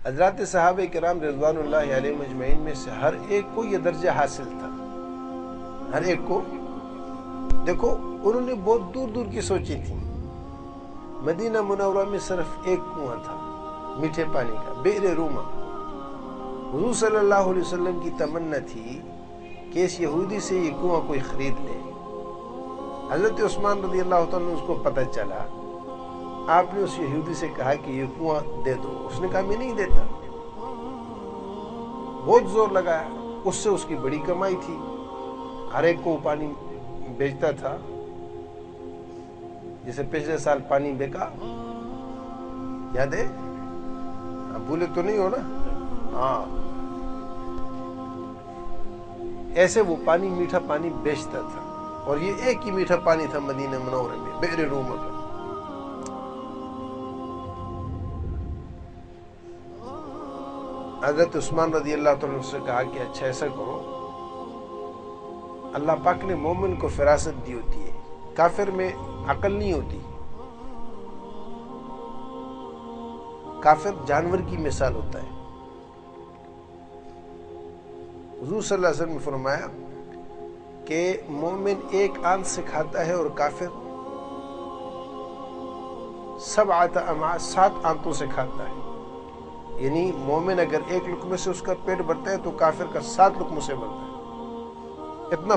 حضرات صحابہ کرام رضوان اللہ علیہ مجمعین میں سے ہر ایک کو یہ درجہ حاصل تھا، ہر ایک کو۔ دیکھو انہوں نے بہت دور دور کی سوچی تھی۔ مدینہ منورہ میں صرف ایک کنواں تھا میٹھے پانی کا، بئر روما۔ حضور صلی اللہ علیہ وسلم کی تمنا تھی کہ اس یہودی سے یہ کنواں کوئی خرید لے۔ حضرت عثمان رضی اللہ عنہ اس کو پتہ چلا، آپ نے اس یہودی سے کہا کہ یہ کنواں دے دو، اس نے کہا میں نہیں دیتا۔ بہت زور لگایا، اس سے اس کی بڑی کمائی تھی، ہر ایک کو پانی بیچتا تھا۔ جیسے پچھلے سال پانی بیکا، یاد ہے؟ بھولے تو نہیں ہو نا؟ ہاں، ایسے وہ پانی میٹھا پانی بیچتا تھا، اور یہ ایک ہی میٹھا پانی تھا مدینہ منورہ میں، بئر روما کا۔ حضرت عثمان رضی اللہ عنہ سے کہا کہ اچھا ایسا کرو، اللہ پاک نے مومن کو فراست دی ہوتی ہے، کافر میں عقل نہیں ہوتی۔ کافر جانور کی مثال ہوتا ہے۔ حضور صلی اللہ علیہ وسلم نے فرمایا کہ مومن ایک آنت سے کھاتا ہے اور کافر سبعۃ امعاء، 7 آنتوں سے کھاتا ہے۔ یعنی مومن اگر ایک لقمے سے اس کا پیٹ بھرتا ہے تو کافر کا 7 لقموں سے بھرتا ہے۔ اتنا